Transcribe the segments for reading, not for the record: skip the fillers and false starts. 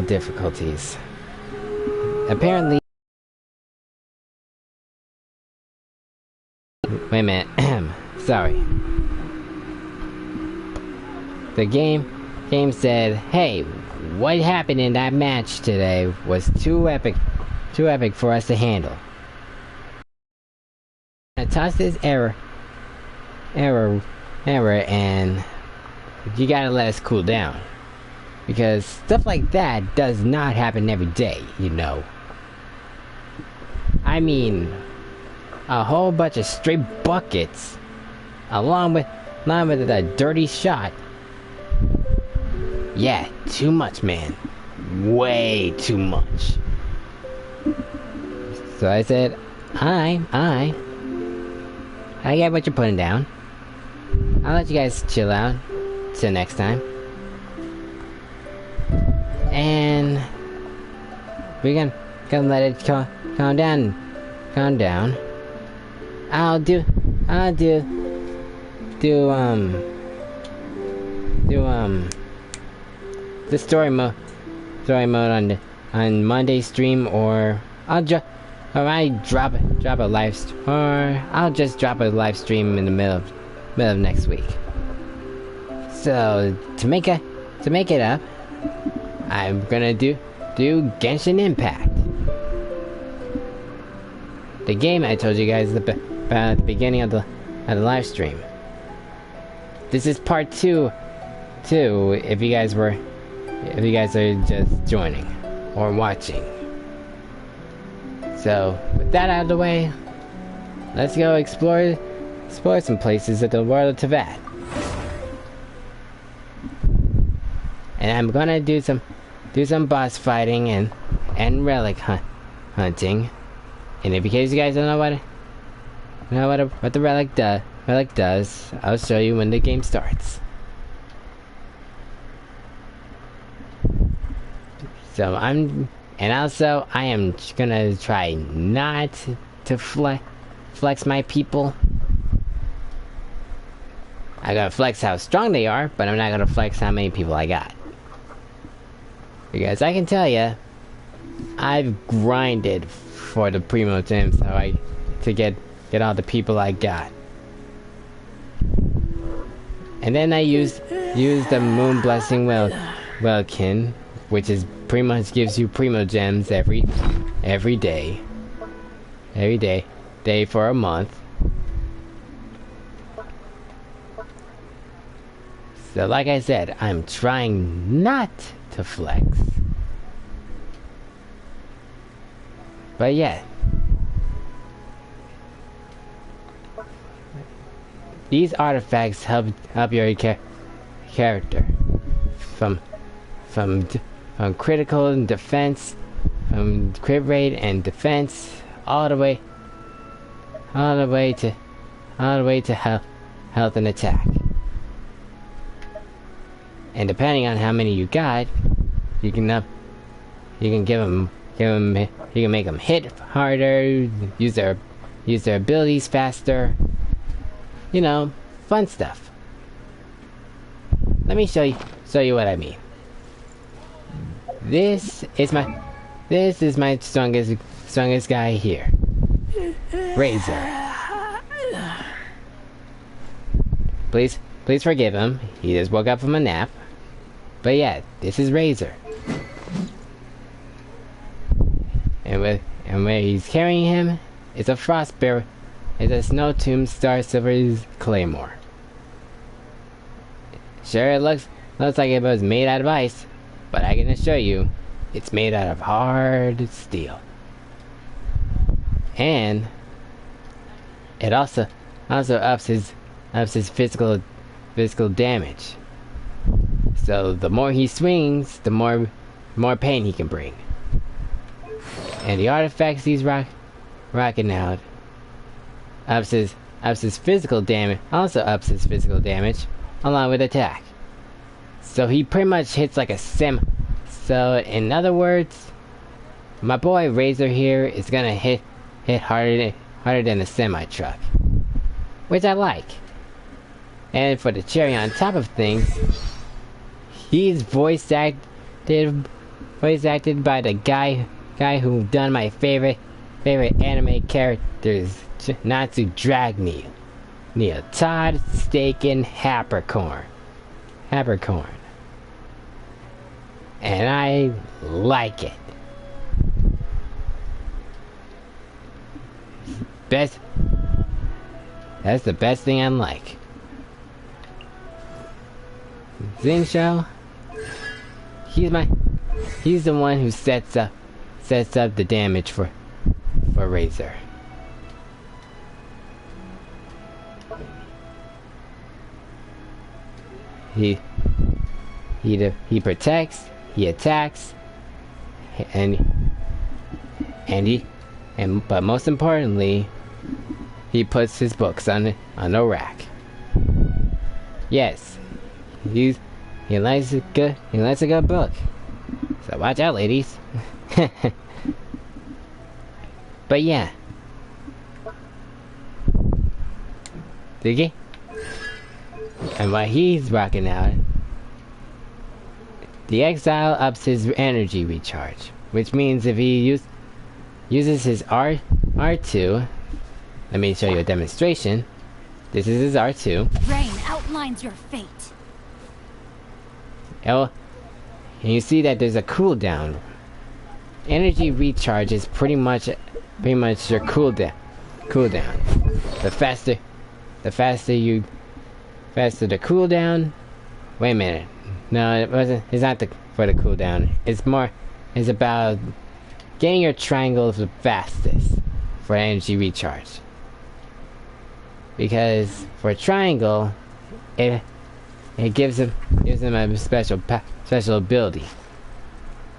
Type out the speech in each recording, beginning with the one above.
difficulties. Apparently, wait a minute. Sorry. The game said, "Hey, what happened in that match today was too epic for us to handle. I tossed this error, and you gotta let us cool down. Because stuff like that does not happen every day, you know. I mean, a whole bunch of straight buckets, along with a dirty shot. Yeah, too much, man. Way too much." So I said, I get what you're putting down. I'll let you guys chill out till next time. And we're gonna let it calm down. I'll do the story mode on Monday stream, or I'll drop a live or I'll just drop a live stream in the middle of next week. So to make it up, I'm gonna do Genshin Impact, the game I told you guys about at the beginning of the live stream. This is part 2 if you guys are just joining or watching. So with that out of the way, let's go explore some places at the world of Teyvat. And I'm gonna do some boss fighting and relic hunting. And in case you guys don't know what the relic does, I'll show you when the game starts. So I am gonna try not to flex my people. I gotta flex how strong they are, but I'm not gonna flex how many people I got. Because I can tell you, I've grinded for the primo gems to get all the people I got. And then I used the Moon Blessing Welkin, which is pretty much gives you primo gems every day for a month. So like I said, I'm trying not to flex. But yeah, these artifacts help your character from critical and defense, from crit rate and defense, all the way to health and attack. And depending on how many you got, you can make them hit harder, use their abilities faster. You know, fun stuff. Let me show you what I mean. This is my strongest guy here, Razor. Please forgive him. He just woke up from a nap. But yeah, this is Razor. And where he's carrying him is a Frostbearer. It's a Snow Tomb Star Silver Claymore. Sure, it looks like it was made out of ice, but I can assure you, it's made out of hard steel. And it also ups his physical damage. So the more he swings, the more pain he can bring. And the artifacts he's rocking out ups his physical damage, also ups his physical damage, along with attack. So he pretty much hits like a sim. So in other words, my boy Razor here is gonna hit harder than a semi truck, which I like. And for the cherry on top of things, he's voice acted voice acted by the guy who done my favorite anime characters, Natsu Drag Me. Todd Staken Habercorn. And I like it. That's the best thing I like. Zinsho, he's the one who sets up the damage for Razor. He protects, he attacks, but most importantly, he puts his books on a rack. Yes, he likes a good book. So watch out, ladies. But yeah, Diggy, and while he's rocking out, the exile ups his energy recharge, which means if he uses his R2, let me show you a demonstration. This is his R2. Rain outlines your fate. Oh, and you see that there's a cooldown. Energy recharge is pretty much your cooldown. The faster the cooldown. Wait a minute. No, it wasn't. It's not for the cooldown. It's about getting your triangle the fastest for energy recharge. Because for triangle, it gives them a special ability.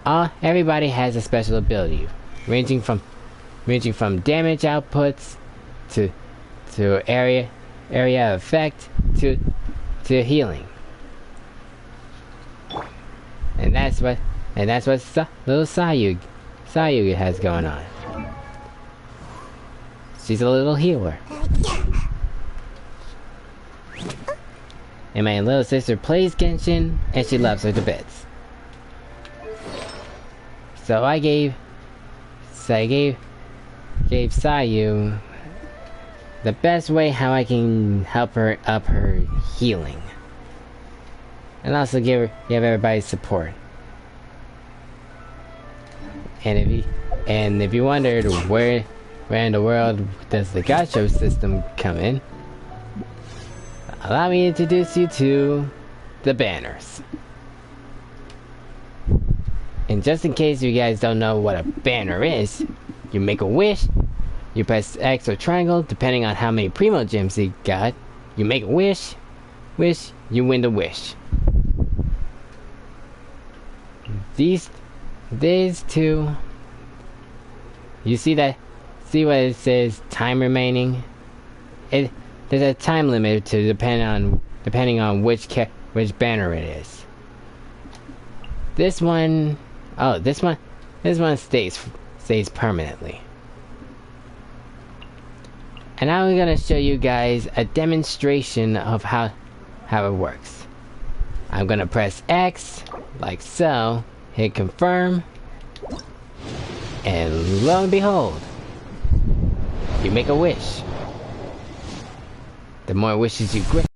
Everybody has a special ability, ranging from damage outputs to area effect to healing. And that's what little Sayu has going on. She's a little healer. And my little sister plays Genshin, and she loves her to bits. So I gave Sayu the best way how I can help her up her healing, and also give everybody support. And if you wondered where in the world does the gacho system come in, allow me to introduce you to the banners. And just in case you guys don't know what a banner is, you make a wish, you press X or triangle, depending on how many Primo Gems you got. You make a wish, you win the wish. These two, you see what it says, time remaining? There's a time limit to depending on which banner it is. This one stays permanently. And now I'm gonna show you guys a demonstration of how it works. I'm gonna press X like so, hit confirm, and lo and behold, you make a wish. The more wishes you grant,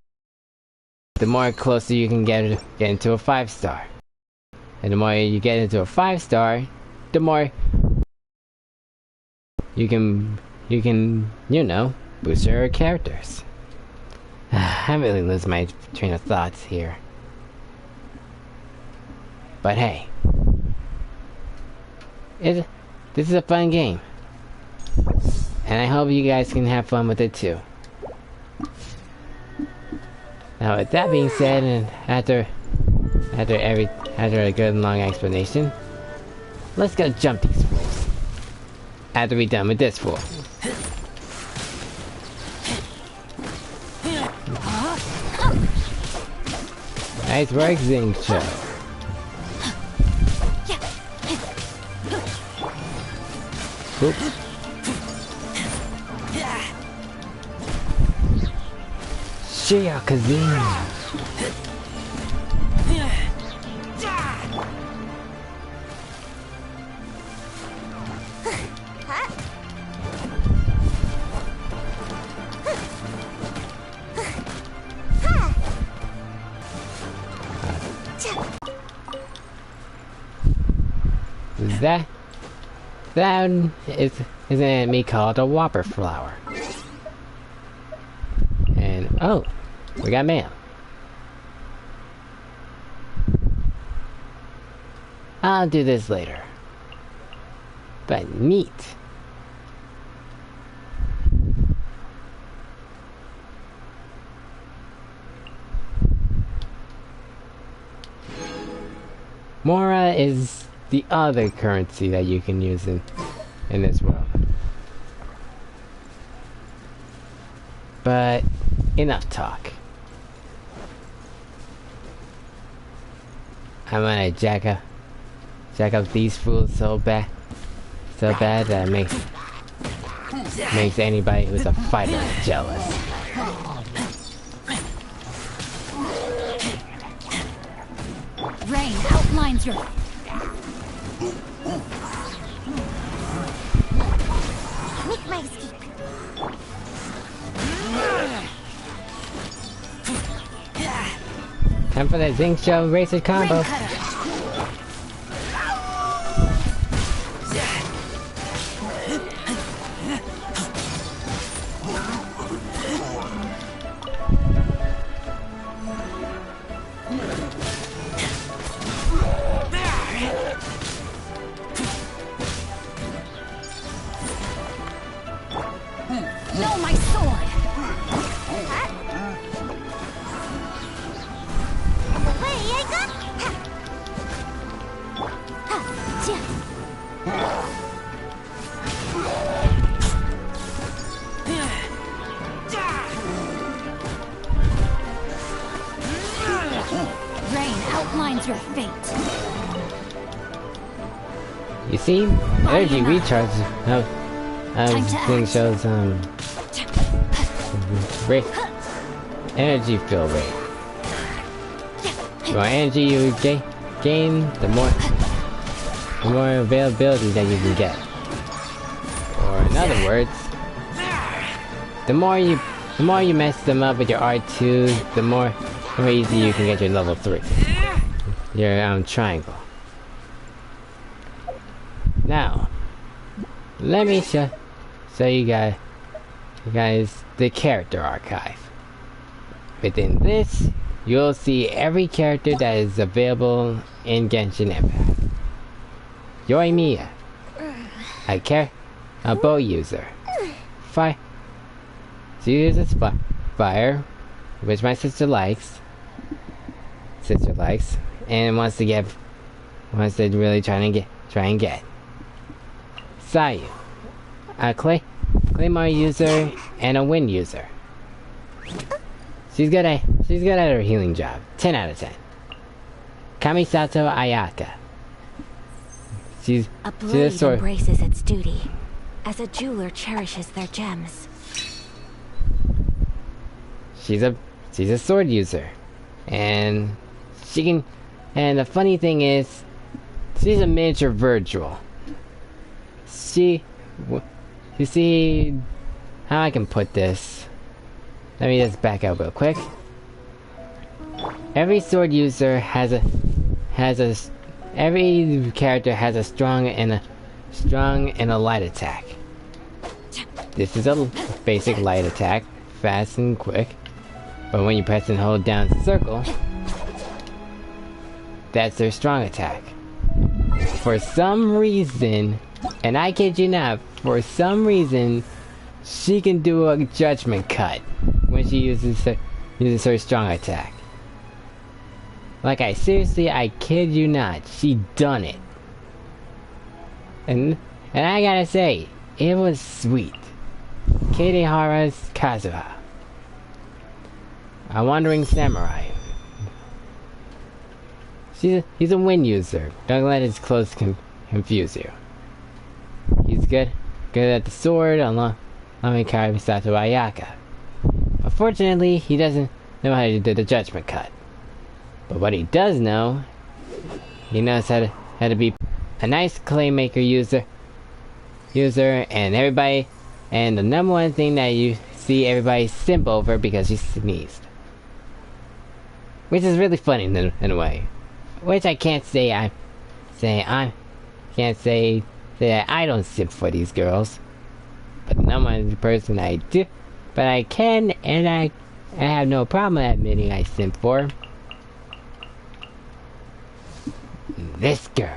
the more closer you can get into a 5-star. And the more you get into a 5-star, the more you can boost your characters. I really lose my train of thoughts here. But hey, this is a fun game, and I hope you guys can have fun with it too. Now, with that being said, and after a good long explanation, let's go jump these fools. After we're done with this fool. Nice work, Zinsho. Oops. Shiakazin. That that is an enemy called a whopper flower. And oh, we got mail. I'll do this later. But neat. Mora is the other currency that you can use in this world. But enough talk. I'm gonna jack up these fools so bad that it makes anybody who's a fighter jealous. Rain outlines your... Time for the Zinc Show Racer combo. No, my sword! Rain outlines your fate. You see, energy recharge thing shows rate energy fill rate. The more energy you gain, the more availability that you can get. Or in other words, the more you mess them up with your R2, the more easy you can get your level 3. Your triangle. Now, let me show you guys the character archive. Within this, you'll see every character that is available in Genshin Impact. Yoimiya, a bow user. She uses fire, which my sister likes, and wants to really try and get. Sayu, a Claymore user and a wind user. She's good at her healing job. 10 out of 10. Sato Ayaka. A blade embraces its duty, as a jeweler cherishes their gems. She's a sword user, and she can. And the funny thing is, she's a miniature Virgil. You see how I can put this. Let me just back out real quick. Every sword user every character has a strong and a light attack. This is a basic light attack, fast and quick. But when you press and hold down circle, that's their strong attack. For some reason, and I kid you not, for some reason, she can do a judgment cut when she uses her strong attack. Like I kid you not, she done it. And I gotta say, it was sweet. Kirihara's Kazuha. A wandering samurai. He's a wind user. Don't let his clothes confuse you. He's good at the sword, along with Sato Ayaka. Unfortunately, he doesn't know how to do the judgment cut. But what he does know, he knows how to be a nice claymaker user, and everybody, and the number one thing that you see everybody simp over because she sneezed. Which is really funny in a way. Which I can't say I'm can't say that I don't simp for these girls. But no one person I do. But I can, and I have no problem admitting I simp for. This girl.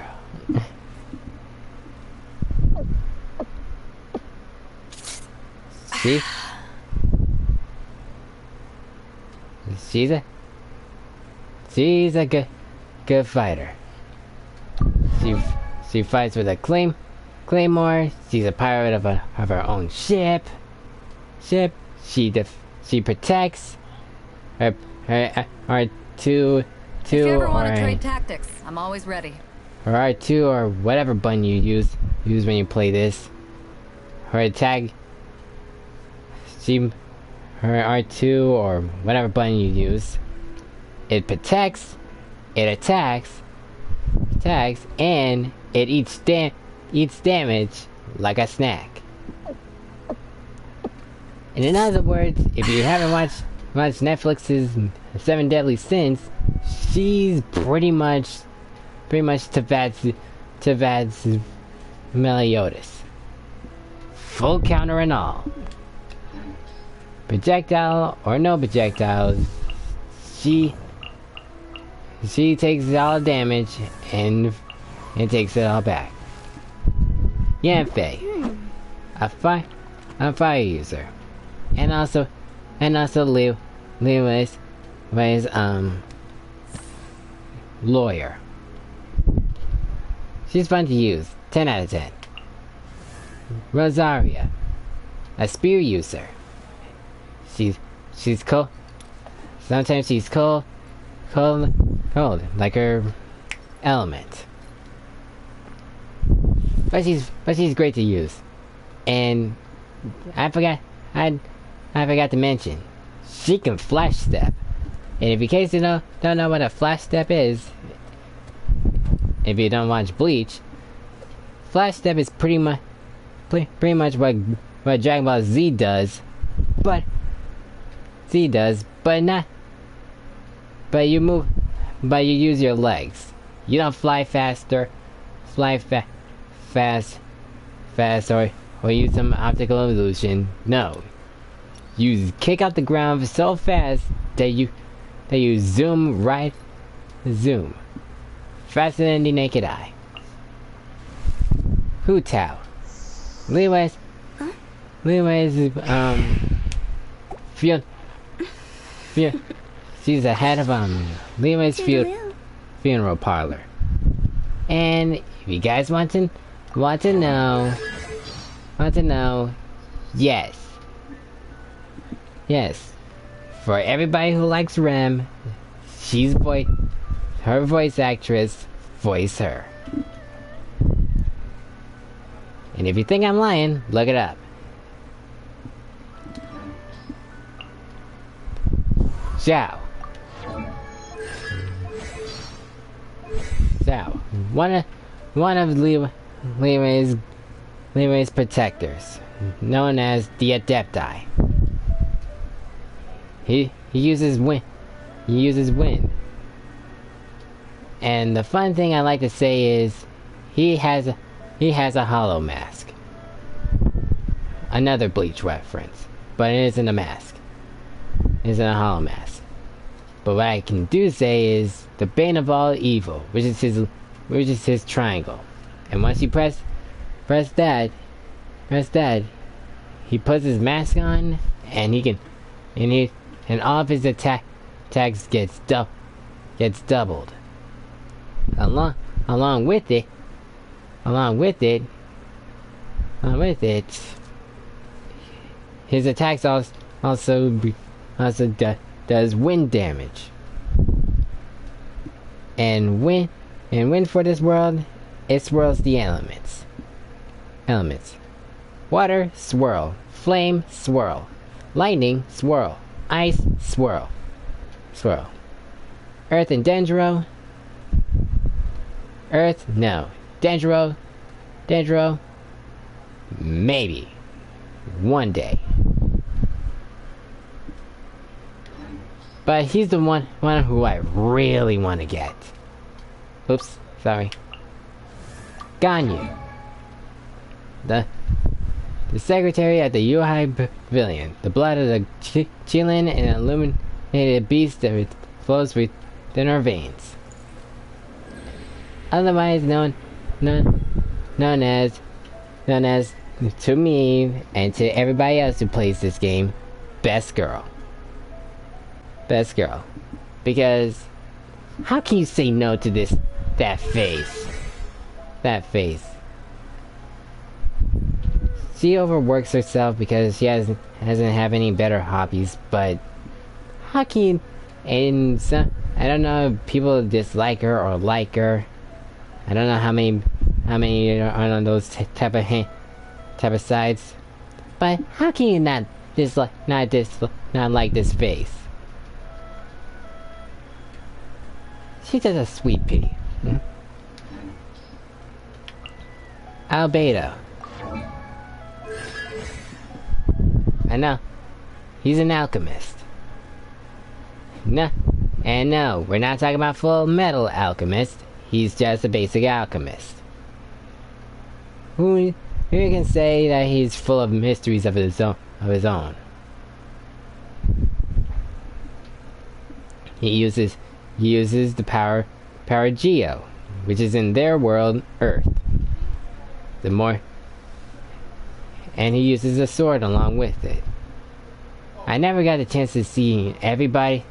See? She's a good fighter. She fights with a claymore. She's a pirate of her own ship. She protects her two If you ever want to or trade tactics, I'm always ready. or R2 or whatever button you use when you play this. Her attack. Her R2 or whatever button you use. It protects, it attacks, and it eats damage like a snack. And in other words, if you haven't watched Netflix's 7 Deadly Sins, she's pretty much Tavad's Meliodas. Full counter and all. Projectile or no projectiles, she takes all the damage and takes it all back. Yanfei, a fire user, and also Lewis lawyer. She's fun to use. 10 out of 10. Rosaria, a spear user. She's cold. Sometimes she's cold, like her element. But she's great to use. And I forgot to mention, she can flash step. And if in case you don't know what a flash step is, if you don't watch Bleach, flash step is pretty much what Dragon Ball Z does, but not. But you use your legs. You don't fly faster, fast, or use some optical illusion. No, you kick out the ground so fast that you zoom faster than the naked eye. Hu Tao, Leeway's field. She's the head of Leeway's funeral parlor. And if you guys want to know, yes, for everybody who likes Rem, her voice actress voice her. And if you think I'm lying, look it up. Xiao, one of Leeway's protectors, known as the Adept Eye. He uses wind. And the fun thing I like to say is he has a hollow mask. Another Bleach reference, but it isn't a mask. It isn't a hollow mask. But what I can do say is the bane of all evil, which is his triangle. And once you press that, he puts his mask on, and all of his attacks gets doubled. Along with it, his attacks also does wind damage. And wind for this world, it swirls the elements. Water, swirl. Flame, swirl. Lightning, swirl. Ice, swirl. Earth and Dendro. Earth, no. Dendro, maybe. One day. But he's the one who I really want to get. Oops, sorry. Ganyu, the secretary at the Yuhai Pavilion. The blood of the Qilin and illuminated beast that flows within our veins. Otherwise known as to me and to everybody else who plays this game, best girl. Best girl. Because how can you say no to that face? That face. She overworks herself because she hasn't have any better hobbies, but how can you, and some, I don't know if people dislike her or like her. I don't know how many are on those type of sides. But how can you not like this face? She's just a sweet pea. Albedo. I know. He's an alchemist. No, we're not talking about full metal alchemist. He's just a basic alchemist. Who can say that he's full of mysteries of his own? He uses the power Geo, which is in their world, Earth. And he uses a sword along with it. I never got a chance to see anybody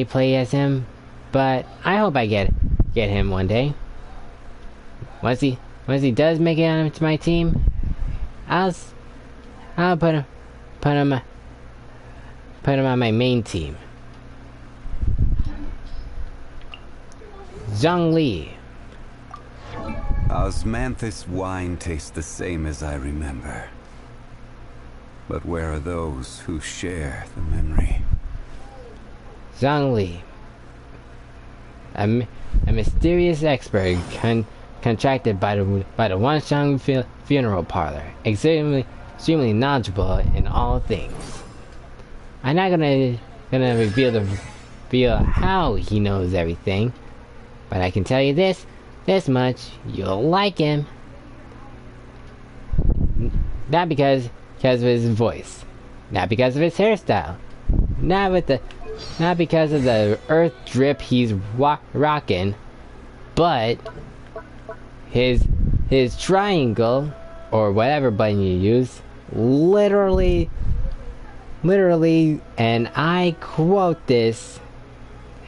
play as him, but I hope I get him one day. Once he does make it onto my team, I'll put him on my main team. Zhongli. Osmanthus wine tastes the same as I remember. But where are those who share the memory? Zhongli. A mysterious expert contracted by the Wanshang funeral parlor. Extremely knowledgeable in all things. I'm not gonna reveal how he knows everything, but I can tell you this much: you'll like him. Not because of his voice, not because of his hairstyle, not because of the earth drip he's rocking, but his triangle or whatever button you use, literally, and I quote this,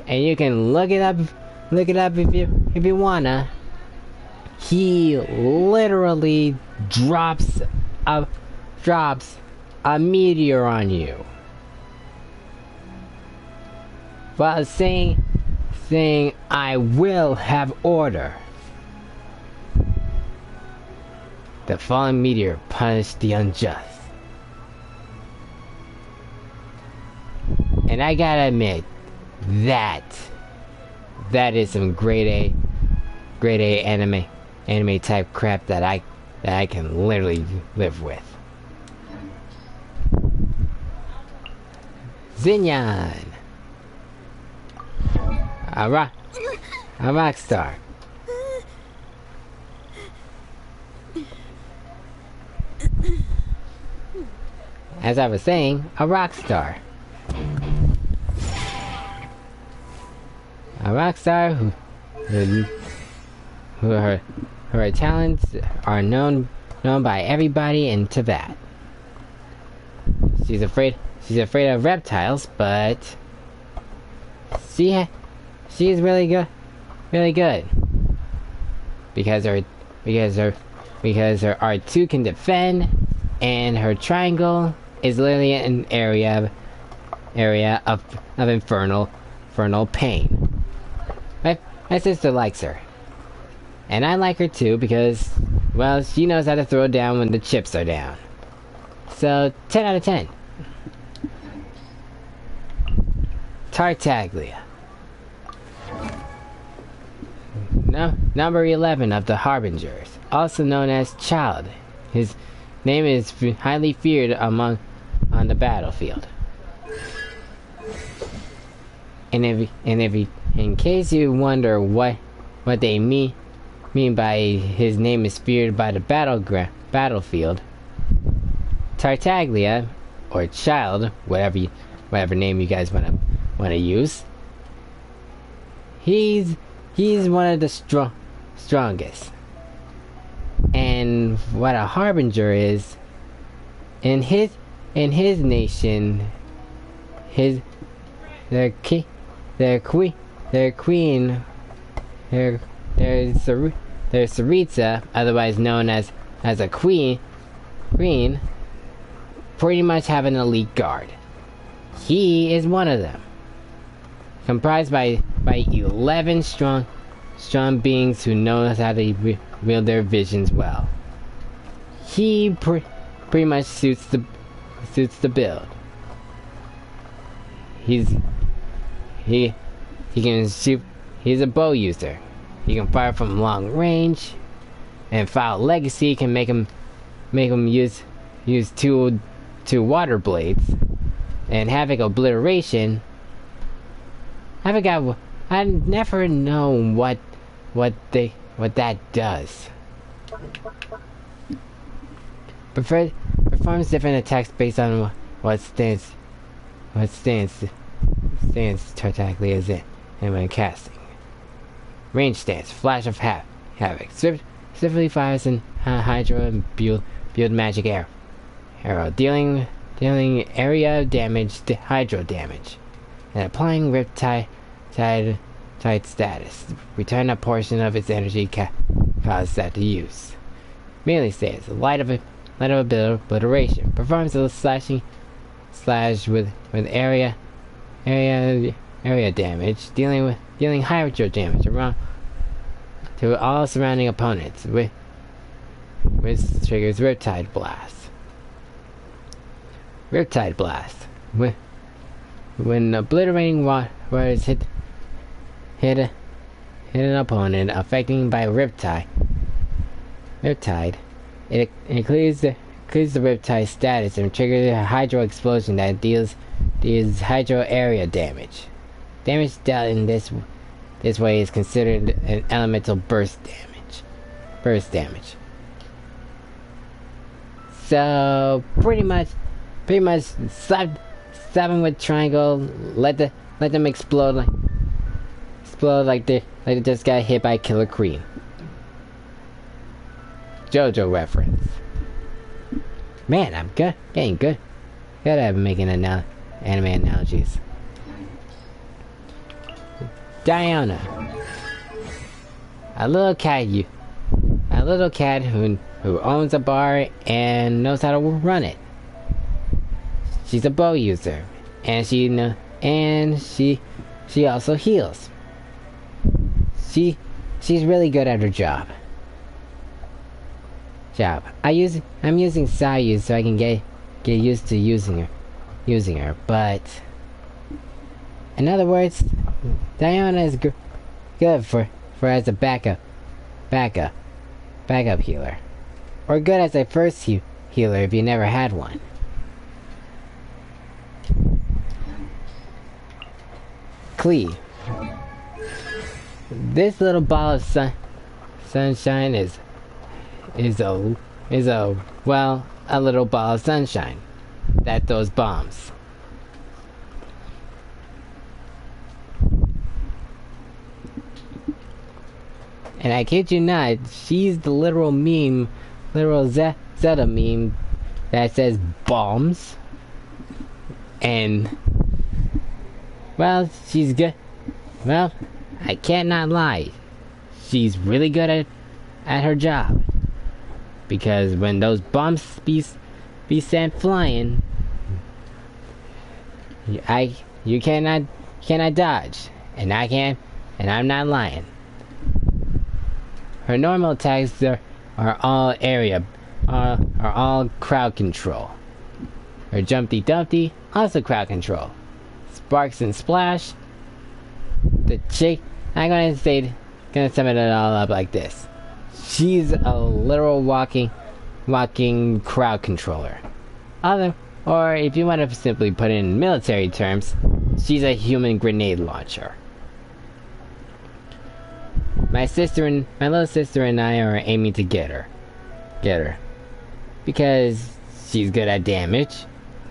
and you can look it up if you wanna. He literally drops a meteor on you while saying I will have order. The fallen meteor punished the unjust. And I gotta admit, that is some grade A anime type crap that I can literally live with. Xinyan, a rock star. As I was saying, a rock star. A rock star who her talents are known by everybody in Tibet. She's afraid of reptiles, but she is really good. Because her R2 can defend, and her triangle is literally an area of infernal pain. My sister likes her. And I like her too because, well, she knows how to throw down when the chips are down. So, 10 out of 10. Tartaglia. Number 11 of the Harbingers, also known as Child. His name is highly feared on the battlefield. And in case you wonder what they mean mean by his name is feared by the battlefield. Tartaglia, or Child, whatever name you guys wanna use. He's one of the strongest. And what a harbinger is, in his nation, their queen, their Saritsa, otherwise known as a queen, pretty much have an elite guard. He is one of them, comprised by 11 strong beings who know how to wield their visions well. He pretty much suits the build. He can shoot. He's a bow user. He can fire from long range, and Foul Legacy can make him use two water blades, and Havoc Obliteration. I never know what that does. Performs different attacks based on what stance Tartaglia is in, and when casting. Range stance, Flash of Havoc. Swiftly fires in Hydro and build magic arrow, dealing area damage to Hydro damage, and applying Riptide status. Return a portion of its energy caused that to use. Melee stance, Light of Obliteration. Performs a slashing slash with area damage, dealing Hydro damage around to all surrounding opponents, which triggers Riptide Blast. Riptide Blast. When obliterating waters hit an opponent affecting by Riptide, it clears the Riptide status and triggers a Hydro explosion that deals Hydro area damage. Damage dealt in this way is considered an elemental burst damage. So pretty much slap them with triangle, let them explode like they just got hit by Killer Queen. JoJo reference. Man, I'm getting good at making anime analogies. Diana, a little cat who owns a bar and knows how to run it. She's a bow user, and she also heals. She's really good at her job. I'm using Sayu so I can get used to using her, but in other words, Diana is good for as a backup healer, or good as a first healer if you never had one. Clee. This little ball of sunshine is a little ball of sunshine that throws bombs. And I kid you not, she's the literal Zeta meme that says bombs. And well, she's good. Well, I can't not lie. She's really good at her job. Because when those bombs be sent flying, you cannot dodge, and I can't, and I'm not lying. Her normal attacks are all all crowd control. Her Jumpty Dumpty also crowd control. Sparks and Splash. The chick, I'm gonna sum it all up like this. She's a literal walking crowd controller. Or if you want to simply put it in military terms, she's a human grenade launcher. my little sister and I are aiming to get her. Because she's good at damage.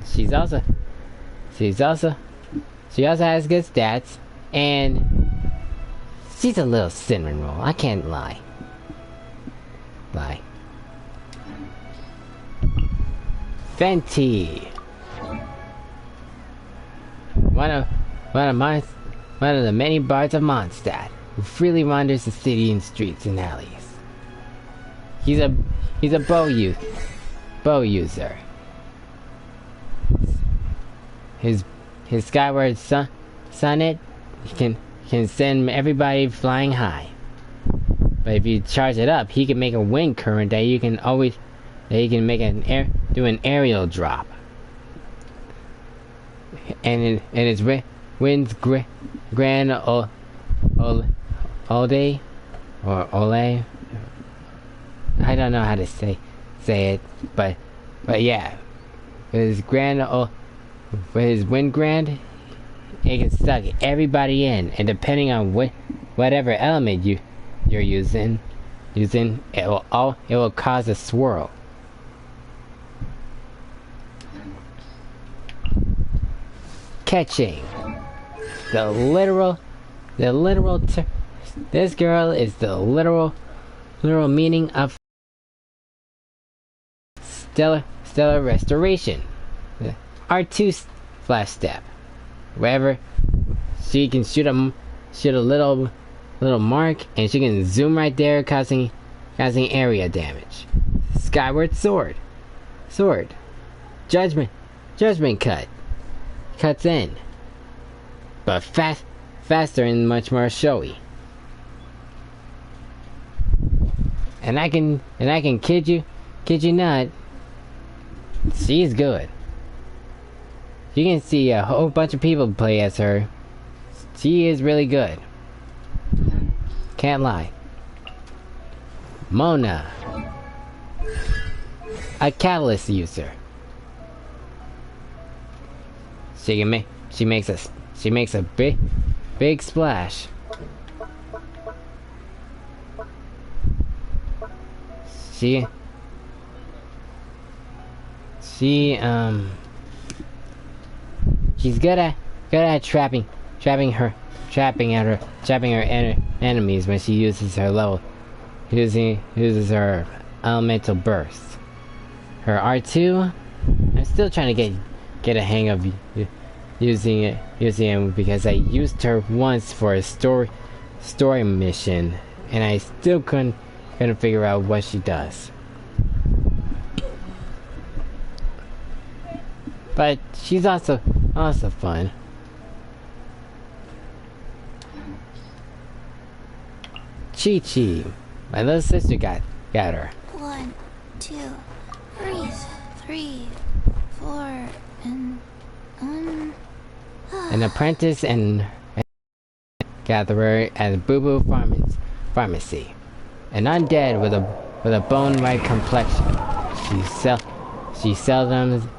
She also has good stats, and she's a little cinnamon roll. I can't lie. Fenty. One of the many bards of Mondstadt, who freely wanders the city in streets and alleys. He's a bow user. His skyward sonnet can send everybody flying high. But if you charge it up, he can make a wind current that you can make do an aerial drop. And it's winds grand all day or ole. I don't know how to say it, but yeah, with his wind grand, it can suck everybody in, and depending on whatever element you're using, it will cause a swirl. Catching. This girl is the literal meaning of stellar restoration. R2 flash step. Wherever she can shoot a little mark, and she can zoom right there, causing area damage. Skyward sword. Judgment cuts in, but faster and much more showy. And I can kid you not, she's good. You can see a whole bunch of people play as her. She is really good. Can't lie. Mona, a catalyst user. She makes a big splash. She's good at trapping her enemies when she uses her uses her elemental burst. Her R2, I'm still trying to get a hang of using it because I used her once for a story mission, and I still couldn't figure out what she does. But she's also fun. Chi-Chi, my little sister got her. 1, 2, 3, 4, and an apprentice and gatherer at Boo Boo Pharmacy. An undead with a bone-white complexion. She seldom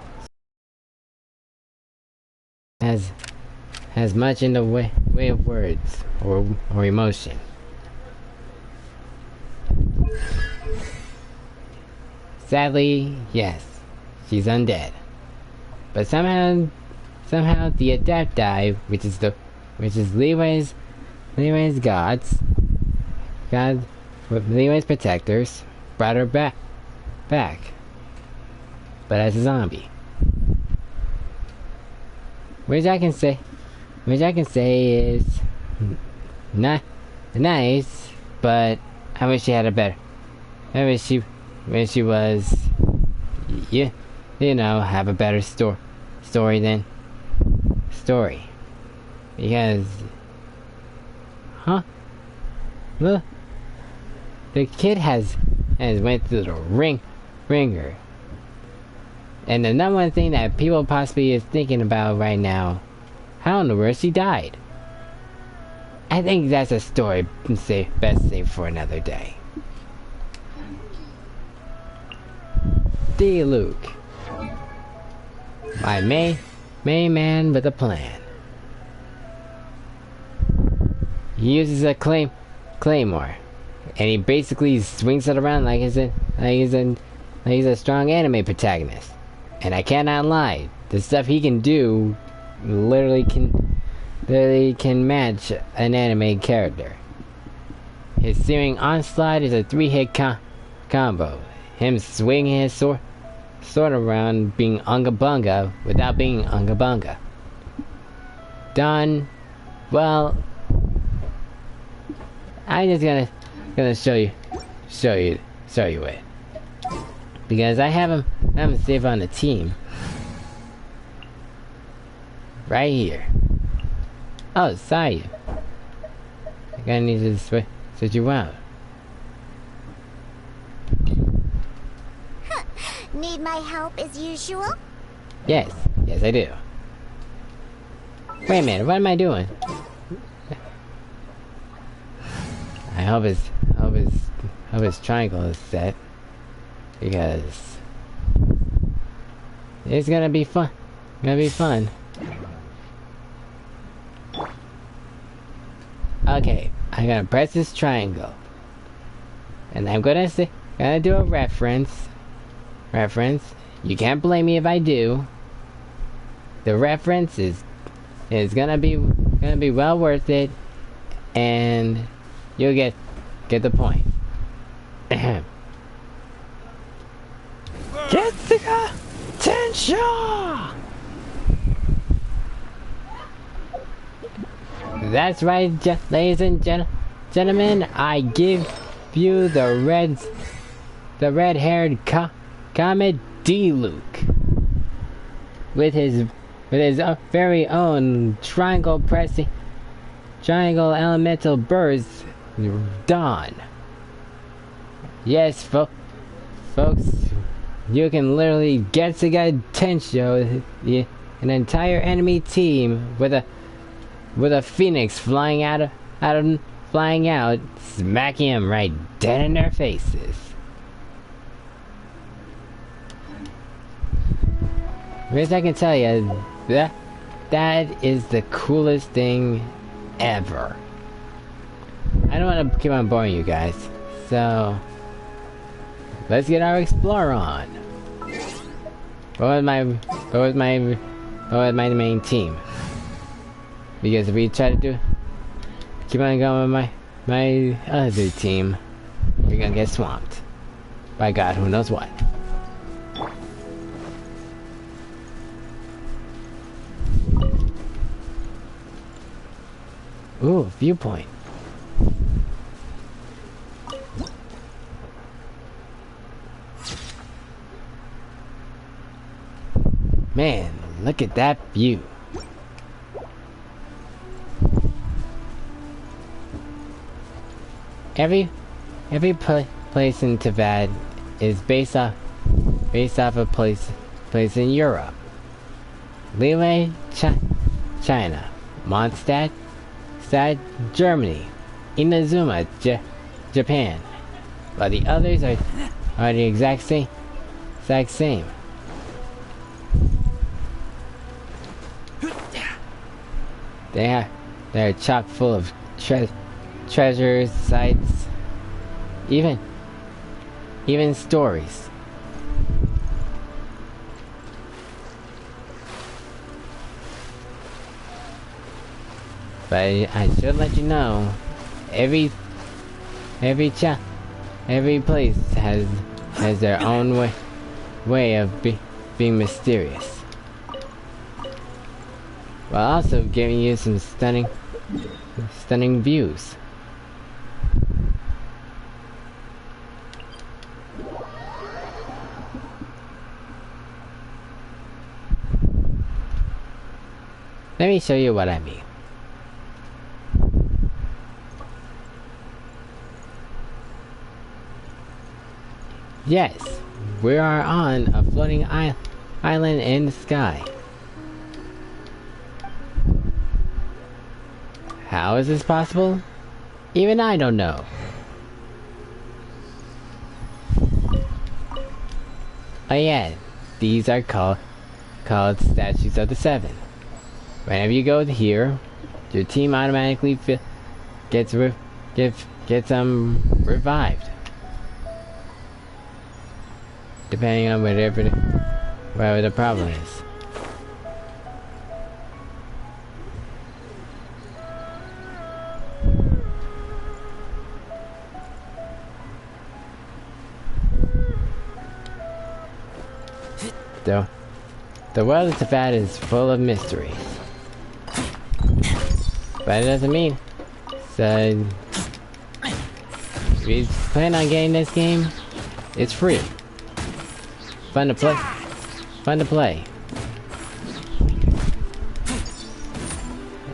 has much in the way of words or emotion. Sadly, yes, she's undead. But somehow the Adept Eye, which is Leeway's Leeway's protectors, brought her back. But as a zombie. Which I can say is not nice, but I wish she had a better. I wish she was, have a better story than story. Because, look, the kid has went through the ringer. And the number one thing that people possibly is thinking about right now, how in the world she died? I think that's a story best saved for another day. D. Luke, my main man with a plan. He uses a claymore and he basically swings it around like he's a strong anime protagonist. And I cannot lie, the stuff he can do literally can match an anime character. His searing onslaught is a 3-hit combo. Him swinging his sword around being unga bunga without being unga bunga. Done. Well, I'm just gonna show you it, because I have him saved on the team right here. Oh, sorry. I gotta need to switch you out. Need my help as usual? Yes, I do. Wait a minute, what am I doing? I hope his triangle is set, because it's gonna be fun. Okay, I'm gonna press this triangle, and I'm gonna do a reference. You can't blame me if I do. The reference is gonna be well worth it, and you'll get the point. Jessica Tenshaw! That's right, ladies and gentlemen. I give you the red-haired Comet D. Luke with his very own triangle elemental burst Dawn. Yes, folks, you can literally get Tensho, an entire enemy team with a phoenix flying out, smacking him right dead in their faces. As I can tell you, that is the coolest thing ever. I don't want to keep on boring you guys, so let's get our explorer on. What was my main team? Because if we try to keep on going with my other team, we're gonna get swamped by God, who knows what. Ooh, viewpoint. Man, look at that view. Every place in Tibet is based off a place in Europe. Lille, China. Mondstadt, Germany. Inazuma, Japan. While the others are the exact same. They're chock full of treasures, sights, even stories. But I should let you know, every place has their own way of being mysterious, while also giving you some stunning views. Let me show you what I mean. Yes, we are on a floating island in the sky. How is this possible? Even I don't know. Oh yeah, these are called Statues of the Seven. Whenever you go here, your team automatically gets get them revived. Depending on whatever the problem is. The world of Sato is full of mysteries. But it doesn't mean, so if you plan on getting this game, it's free. Fun to play. Fun to play.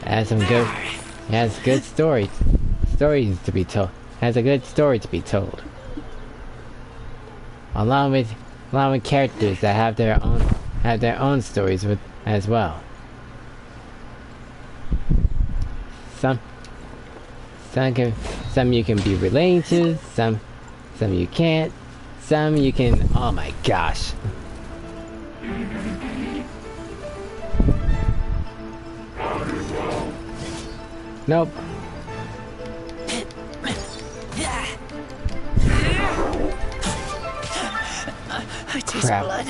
Has some good, has good stories to be told. Has a good story to be told. Along with characters that have their own stories with as well. Some you can be relating to, some you can't, some you can. Oh my gosh. Nope. I taste Crap. blood.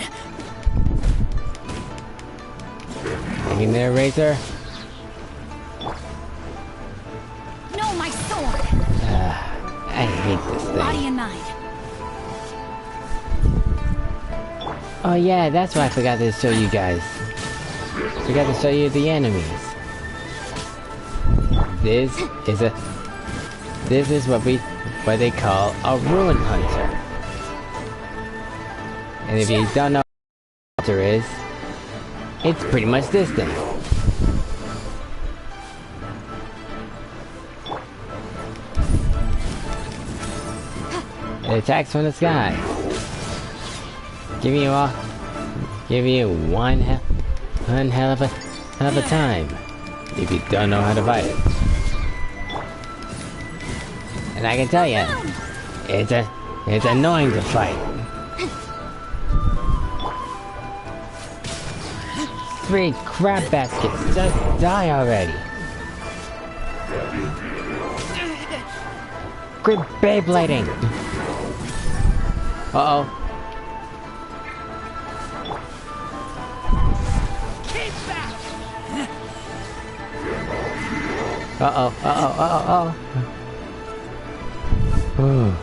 Hanging there, Razor. No, my sword. I hate this Body thing. and mind. Oh yeah, that's why I forgot to show you guys. Forgot to show you the enemies. This is what they call a ruin hunter. And if you don't know what a hunter is, it's pretty much this thing. It attacks from the sky. Give you one hell of a time if you don't know how to fight it. And I can tell you, it's annoying to fight. Three crap baskets, just die already. Quit Beyblading! Uh-oh. Uh-oh, uh-oh, uh-oh, uh-oh.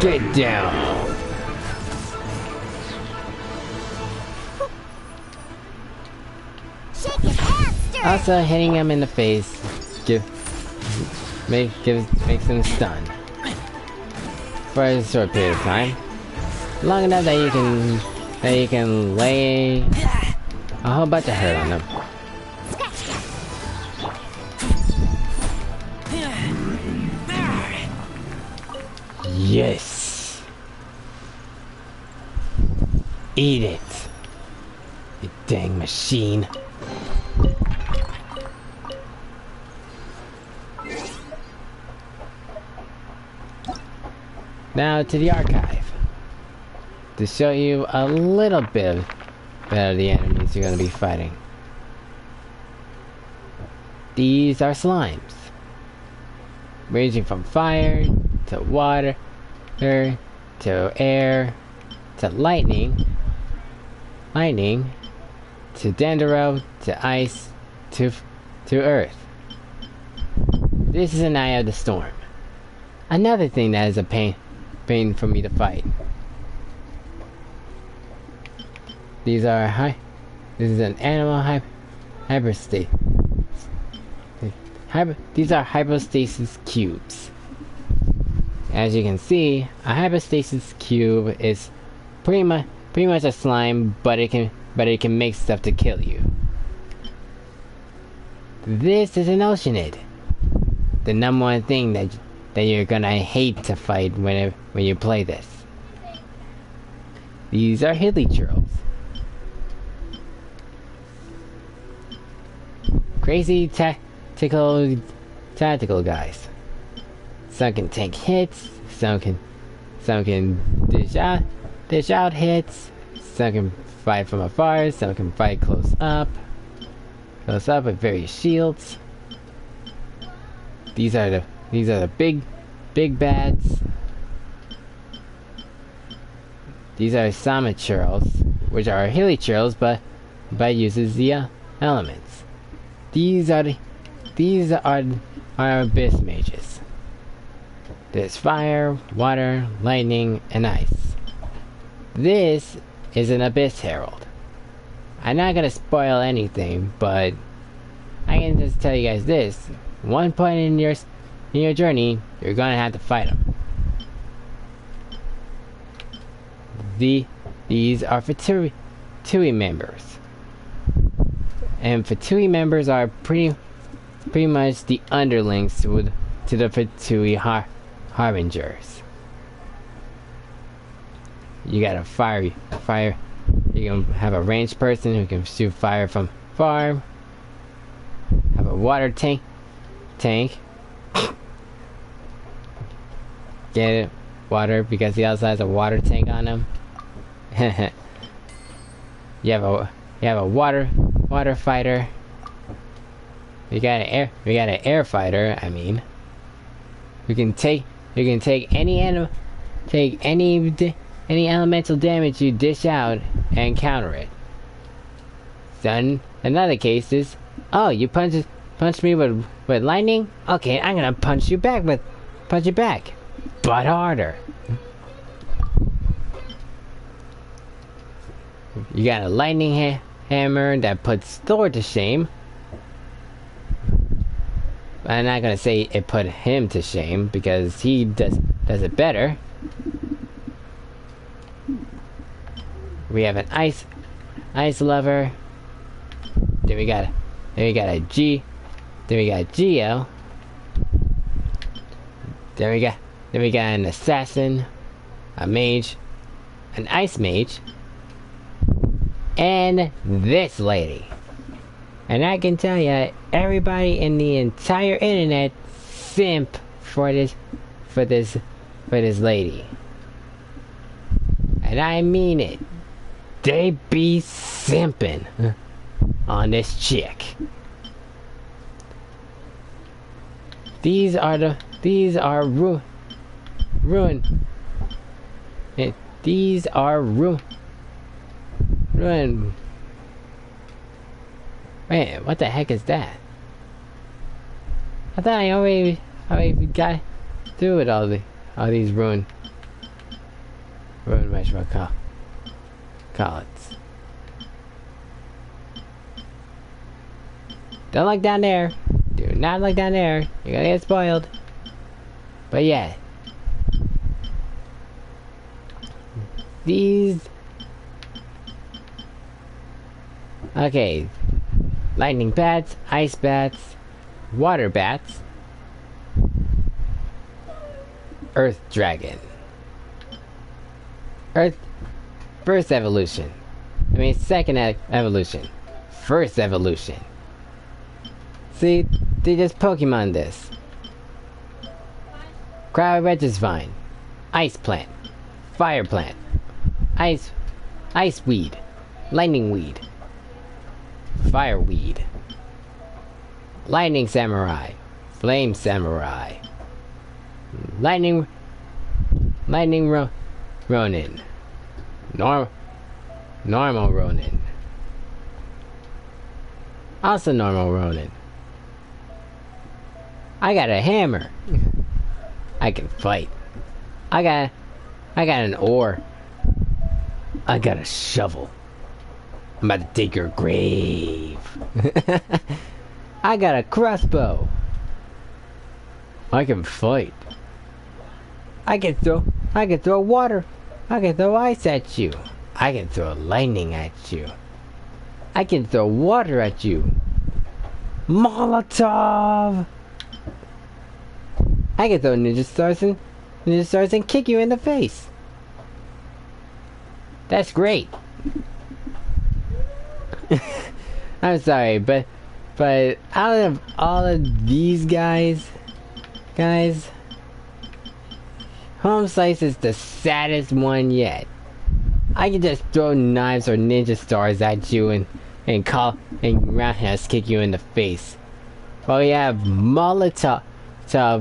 Get down! Shake your hamster. Also, hitting him in the face makes him stunned for a short period of time, long enough that you can lay a whole bunch of hurt on them. Yes, eat it, you dang machine. Now to the archive, to show you a little bit of the enemies you're going to be fighting. These are slimes, ranging from fire, to water, to air, to lightning, to dendro, to ice, to earth. This is an Eye of the Storm. Another thing that is a pain for me to fight. This is an animal hyperstasis. These are hypostasis cubes. As you can see, a hypostasis cube is pretty much a slime, but it can make stuff to kill you. This is an Oceanid. The number one thing that you're gonna hate to fight when you play this. These are Hilichurls. Crazy tactical guys. Some can take hits, some can dish out hits, some can fight from afar, some can fight close up with various shields. these are the big bads. These are Samachurls, which are hilichurls, but uses the elements. These are abyss mages. There's fire, water, lightning, and ice. This is an abyss herald. I'm not gonna spoil anything, but I can just tell you guys this: one point in your journey, you're gonna have to fight them. These are Fatui members, and Fatui members are pretty much the underlings to the Fatui harbingers. You got a fire. You can have a ranged person who can shoot fire from far. Have a water tank. Get it? Water, because he also has a water tank on him. you have a water fighter. We got an air fighter. I mean, we can take any elemental damage you dish out and counter it. Then in other cases, oh, you punch me with lightning? Okay, I'm gonna punch you back, but harder. You got a lightning hammer that puts Thor to shame. I'm not gonna say it put him to shame because he does it better. We have an ice lover. Then we got a Geo. Then we got an assassin, a mage, an ice mage, and this lady. And I can tell you, everybody in the entire internet simp for this lady. And I mean it. They be simping on this chick. These are ruin. These are ruin. Man, what the heck is that? I thought I already got through with all these ruin what call it. Don't look down there. Do not look down there. You're gonna get spoiled. But yeah. These... Okay. Lightning bats, ice bats, water bats, earth dragon. First evolution. I mean, second evolution. First evolution. See, they just Pokemon this. Crowd Regisvine. Ice plant. Fire plant. Ice weed. Lightning weed. Fireweed. Lightning samurai. Flame samurai. Lightning Ronin. Normal Ronin. Also normal Ronin. I got a hammer. I can fight. I got an oar. I got a shovel. I'm about to dig your grave. I got a crossbow. I can fight. I can throw water. I can throw ice at you. I can throw lightning at you. I can throw water at you. Molotov! I can throw ninja stars and kick you in the face. That's great. I'm sorry, but out of all of these guys, Home Slice is the saddest one yet. I can just throw knives or ninja stars at you and roundhouse kick you in the face. While we have Molotov to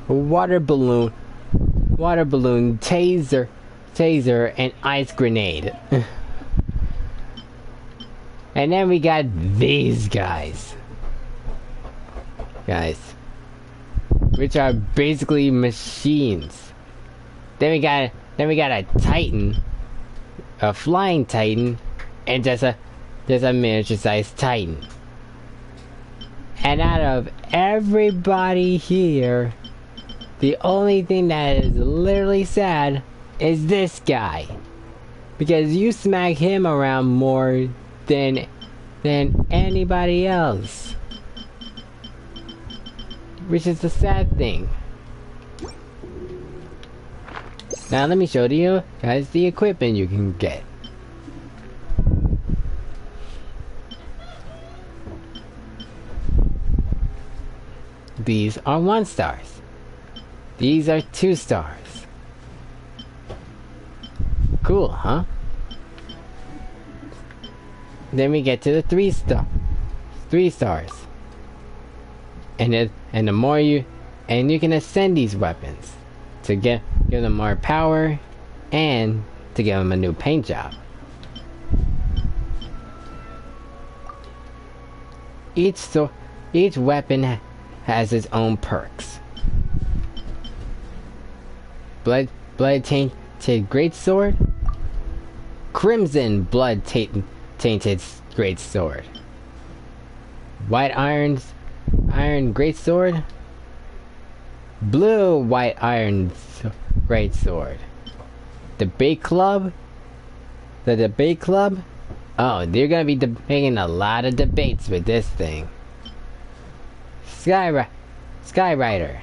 water balloon, taser, and ice grenade. And then we got these guys, which are basically machines. Then we got a Titan, a flying Titan, and just a miniature-sized Titan. And out of everybody here, the only thing that is literally sad is this guy, because you smack him around more than anybody else, which is the sad thing. Now let me show you guys the equipment you can get. These are 1 stars. These are 2 stars. Cool, huh? Then we get to the 3 stars. And the more you can ascend these weapons to give them more power and to give them a new paint job. Each weapon has its own perks. Blood tainted greatsword, crimson blood tainted greatsword, white iron greatsword, blue white iron greatsword. The debate club. Oh, they're gonna be making a lot of debates with this thing. Skyrider.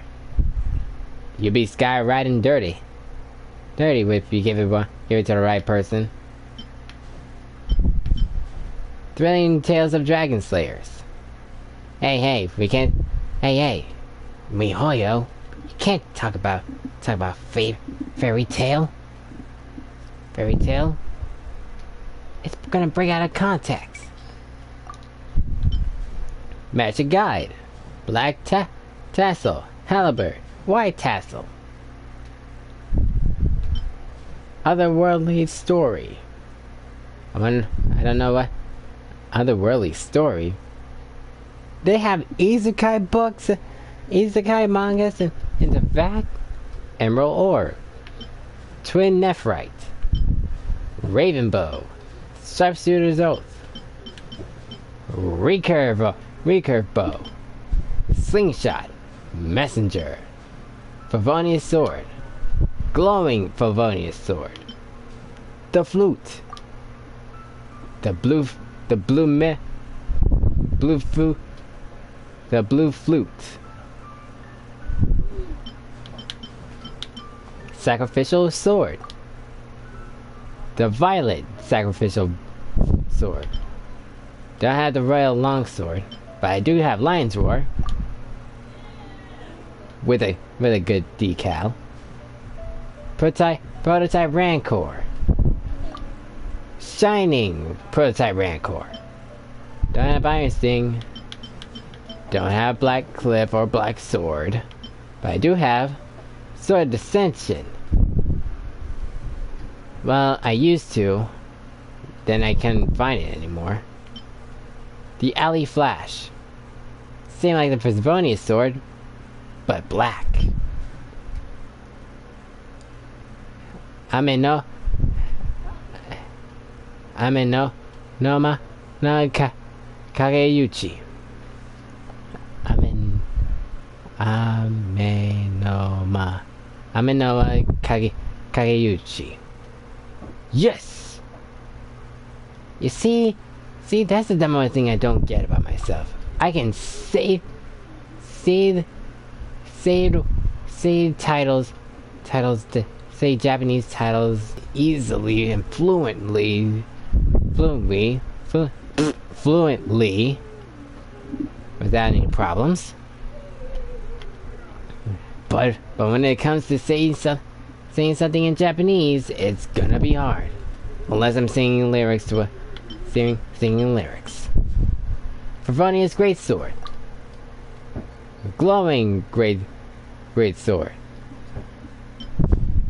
You be skyriding dirty if you give it to the right person. Thrilling Tales of Dragon Slayers. Hey, we can't. Hey, MiHoYo, you can't talk about fairy tale. It's gonna bring out of context. Magic Guide. Black tassel, halberd, white tassel. Otherworldly story. I don't know what otherworldly story. They have isekai books, isekai mangas in the back. Emerald Orb, Twin Nephrite, Ravenbow, Sharpshooter's Oath, Recurve Bow, Slingshot, Messenger, Favonius Sword, Glowing Favonius Sword, the Flute, the Blue Flute, Sacrificial Sword, the Violet Sacrificial Sword. Don't have the Royal Longsword, but I do have Lion's Roar with a good decal. Prototype Rancor, Shining Prototype Rancor. Don't have Iron Sting. Don't have Black Cliff or Black Sword, but I do have Sword Ascension. Well, I used to. Then I can't find it anymore. The Alley Flash. Same like the Favonius Sword, but black. Noma no Kageyuchi. Amenoma Kageyuchi. Yes! You see, that's the dumb thing I don't get about myself. I can say titles to say Japanese titles easily and fluently without any problems. But when it comes to saying something in Japanese, it's gonna be hard. Unless I'm singing lyrics to singing lyrics. Favonius Greatsword. glowing great sword.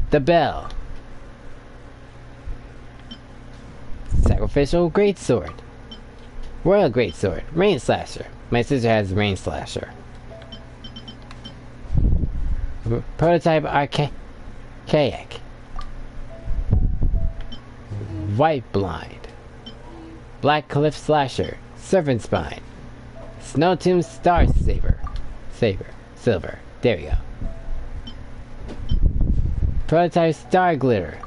The bell. Sacrificial great sword. Royal great sword. Rain slasher. My sister has rain slasher. Prototype archaic. White blind. Black cliff slasher. Serpent spine. Snow tomb star saber. Silver. There we go. Prototype star glitter.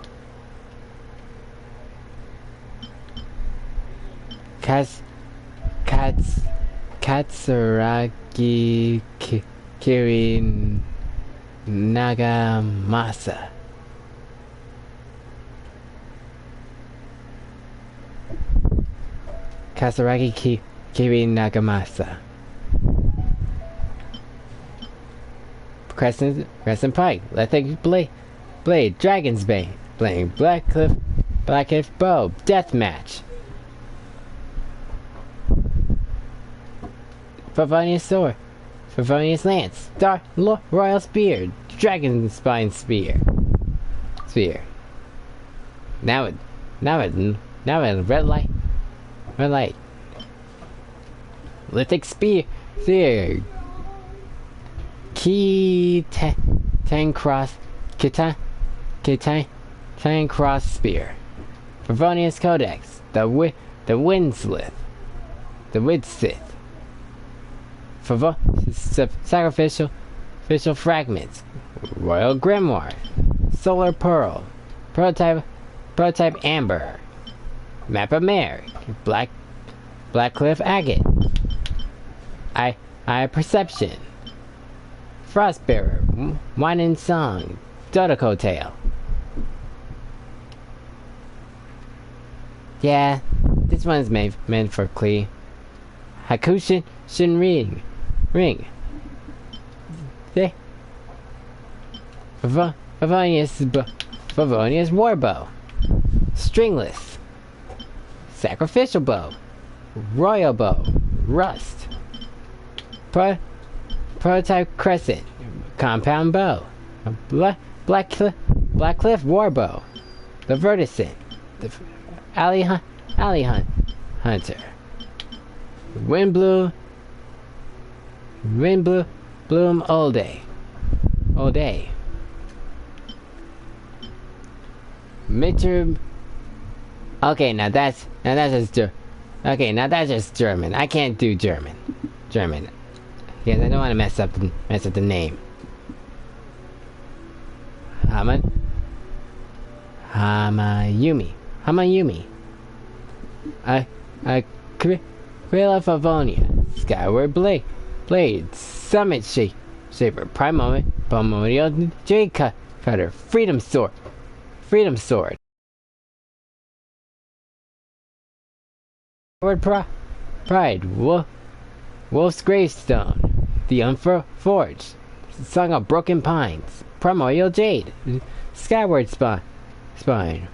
Katsuragi Kiri Nagamasa. Katsuragi Kiri Nagamasa. Crescent Pike. Lethic Blade. Dragon's Bane. Playing Black Cliff Bow. Deathmatch. Favonius Sword. Favonius Lance. Royal Spear. Dragon Spine Spear. Now it red light. Lithic Spear. Key Tang Cross. Tang Cross Spear. Favonius Codex. The Windsith. Sacrificial Fragments. Royal Grimoire. Solar Pearl. Prototype Amber. Map of Mare. Black Cliff Agate. Eye Perception. Frostbearer. Wine and Song. Dodoko Tail. Yeah, this one's meant for Klee. Hakushin Ring. There. Favonius Warbow. Stringless. Sacrificial Bow. Royal Bow. Rust. Prototype Crescent. Compound Bow. Black Cliff Warbow. The Verticent. The Alley Hunter. Wind Bloom All Day. Midterm. Okay, now that's just German. I can't do German. Yes, I don't want to mess up the name. Hamayumi. Quilla Favonia. Skyward Blade. Summit Shaper. Primordial Jade Cutter. Freedom Sword. Forward Pride. Wolf's Gravestone. The Unforged. Song of Broken Pines. Primordial Jade. Skyward Spine.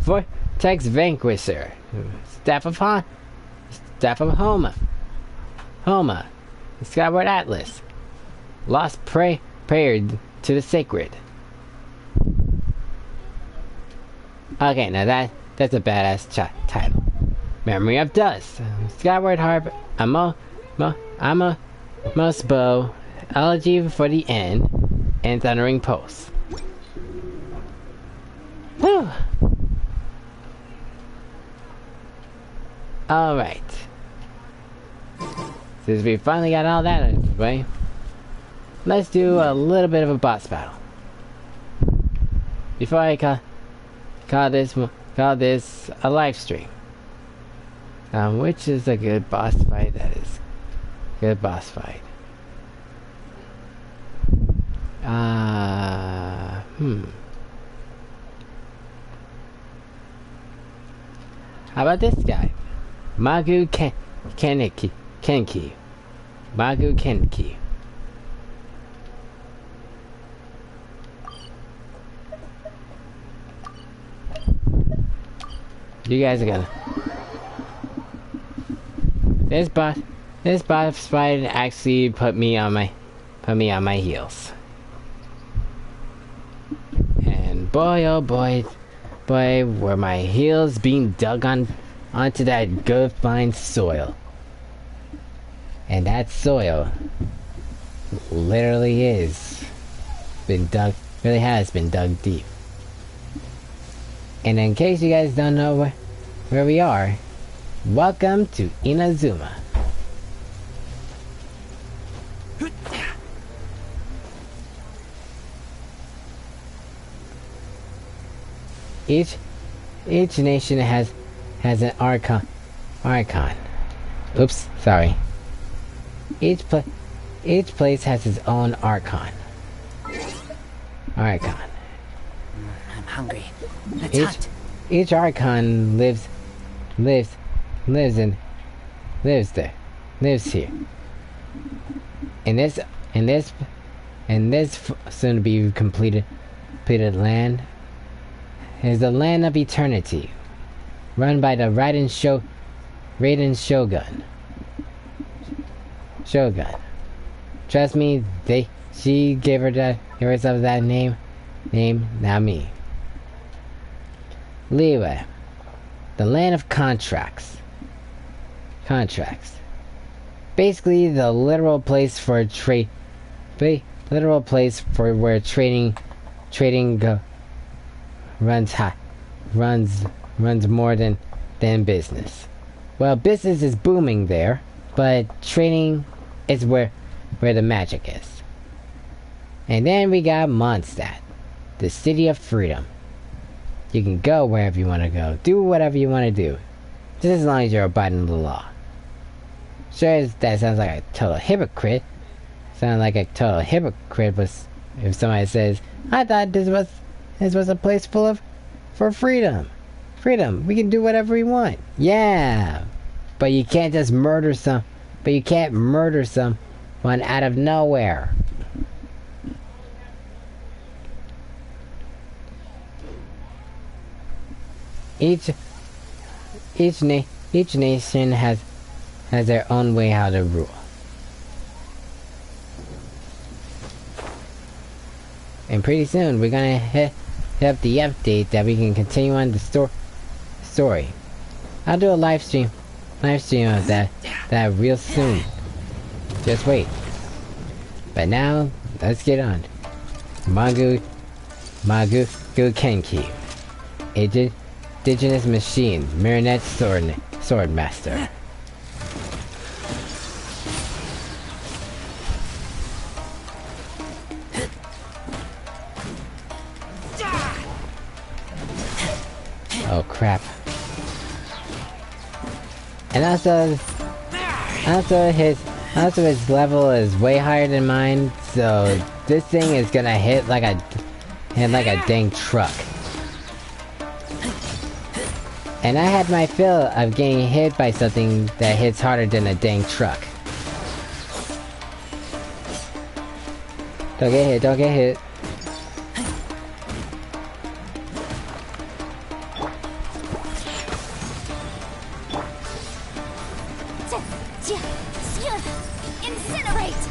Vortex Vanquisher. Staff of Homa. Skyward Atlas. Lost Prayer to the Sacred. Okay, now that's a badass title. Memory of Dust. Skyward Harp. Amos Bow. Elegy for the End. And Thundering Pulse. Whew. Alright. Since we finally got all that out of the way, let's do a little bit of a boss battle. Before I call this a live stream. Which is a good boss fight? That is good boss fight. How about this guy? Magu Kenki. Magu Kenki. You guys are gonna... This this boss fight actually put me on my heels. And boy, oh boy, were my heels being dug onto that good fine soil. And that soil literally really has been dug deep. And in case you guys don't know where we are, welcome to Inazuma. Each nation has an archon. Oops, sorry. Each place has its own archon. I'm hungry. Let's hunt. Each archon lives here. In this soon to be completed land is the land of eternity, run by the Raiden Shogun. Trust me, she gave herself that name, not me. Liyue, the land of contracts. Basically, the literal place for where trading runs more than business. Well, business is booming there, but trading is where the magic is. And then we got Mondstadt, the city of freedom. You can go wherever you want to go, do whatever you want to do, just as long as you're abiding the law. Sure, that sounds like a total hypocrite. But if somebody says, "I thought this was a place for freedom. Freedom, we can do whatever we want." Yeah, but you can't just murder someone out of nowhere. Each nation has their own way how to rule. And pretty soon we're gonna have the update that we can continue on the story. I'll do a live stream of that real soon. Just wait. But now let's get on. Magu Kenki. Indigenous machine, marionette sword master. Oh crap. And also his level is way higher than mine, so this thing is gonna hit like a dang truck. And I had my fill of getting hit by something that hits harder than a dang truck. Don't get hit. Incinerate!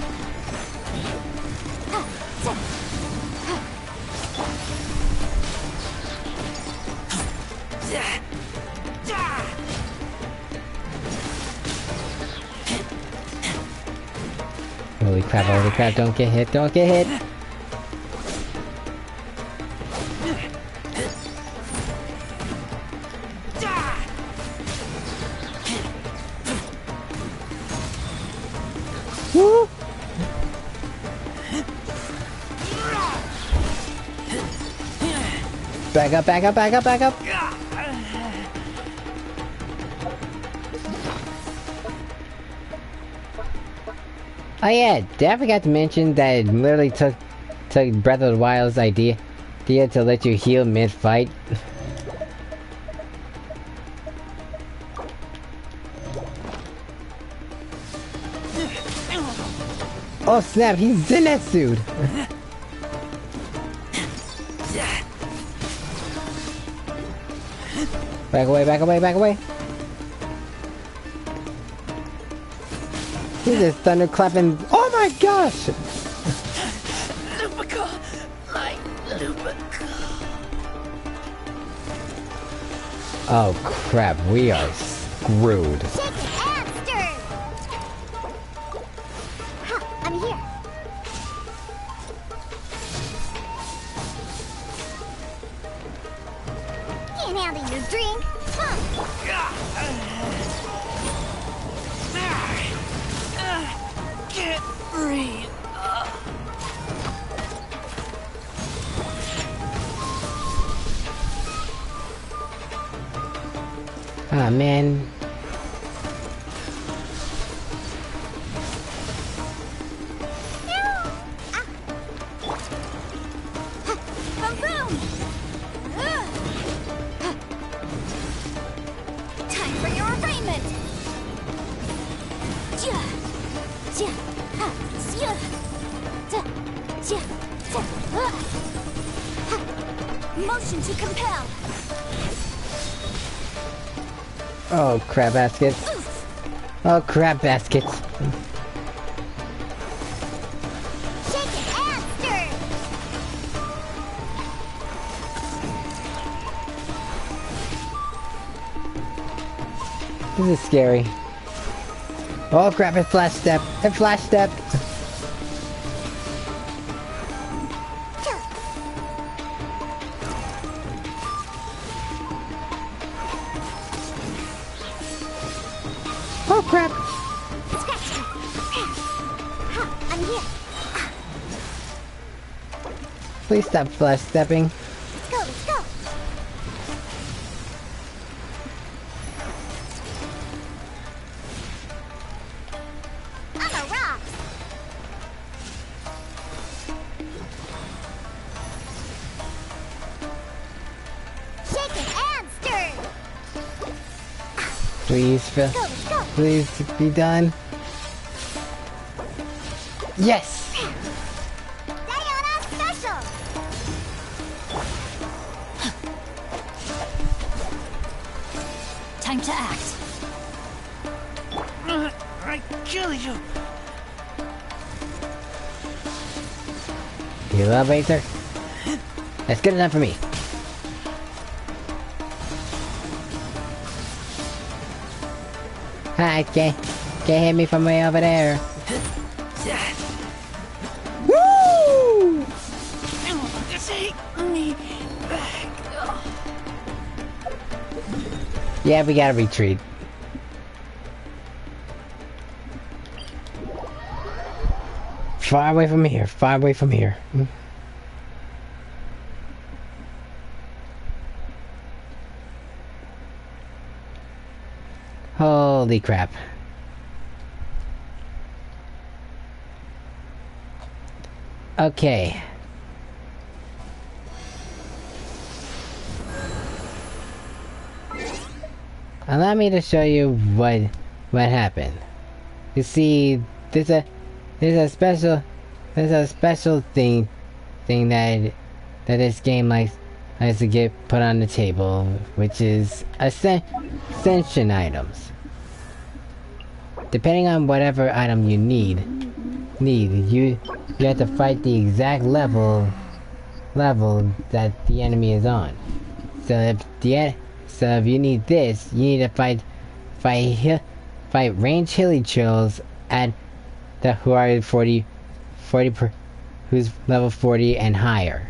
Holy crap, don't get hit. Woo! Back up. Oh yeah, I forgot to mention that it literally took Breath of the Wild's idea to let you heal mid-fight. Oh snap, he's Zenitsu'd! Back away. He's just thunderclapping. Oh my gosh! Lupica! My Lupica! Oh crap, we are screwed. Shake it and stir. Huh, I'm here. Can't handle your drink. Huh. Can't breathe. Ah man. Boom, boom. Time for your assignment. Ja, ja, ha, ja, ja, ja, ja, ha. Motion to compel. Oh crap baskets. Oh crap baskets. Shake it and stir. This is scary. Oh crap, it flash step. It flash step. Oh crap. Scratch. Ha, I'm here. Please stop flash stepping. Let's go, let's go. I'm a rock. Shake it and stir. Please, Phil. Let's go. Please be done. Yes! Diana special. Time to act. I kill you. You love Acer? That's good enough for me. Hi, can't hit me from way over there. Woo! Take me back. Yeah, we gotta retreat. Far away from here, far away from here. Holy crap. Okay. Allow me to show you what happened. You see, there's a special thing that this game likes to get put on the table, which is ascension items. Depending on whatever item you need, you have to fight the exact level that the enemy is on. So if you need this, you need to fight range hilly chills at who are 40 who's level 40 and higher.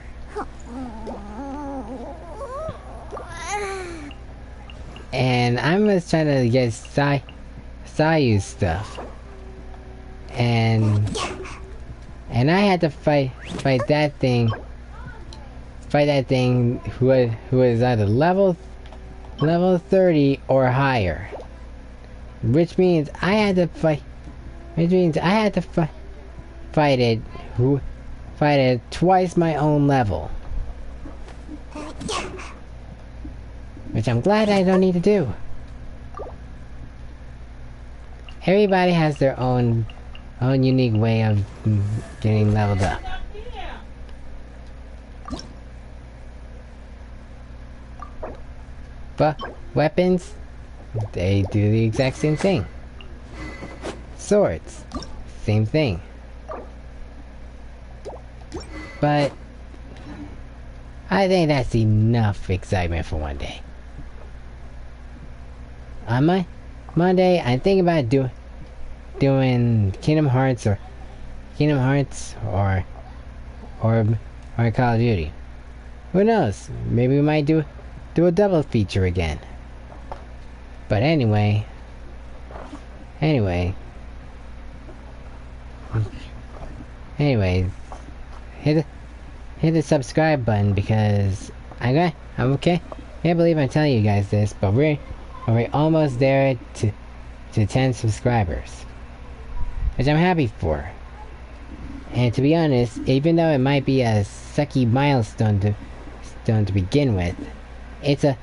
And I'm just trying to get Sayu's stuff. And I had to fight that thing who is either level 30 or higher. Which means I had to fight it twice my own level. Which I'm glad I don't need to do. Everybody has their own unique way of getting leveled up. But weapons, they do the exact same thing. swords. Same thing. But I think that's enough excitement for one day. On my Monday, I think about doing Kingdom Hearts or Call of Duty. Who knows? Maybe we might do a double feature again. But anyway, hit the subscribe button because I'm okay. Can't believe I'm telling you guys this, but we're almost there to 10 subscribers, which I'm happy for. And to be honest, even though it might be a sucky milestone to begin with, it's a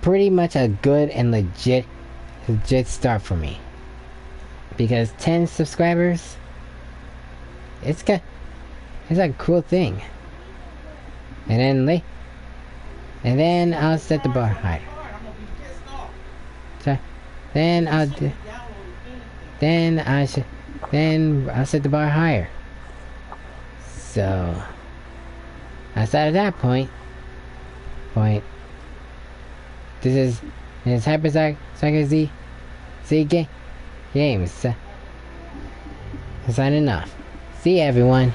pretty much a good and legit start for me. Because 10 subscribers, it's a cool thing. And then I'll set the bar higher. So then I'll set the bar higher. So outside of that point, this is Hyper Psycho Z Games signing off. See you, everyone.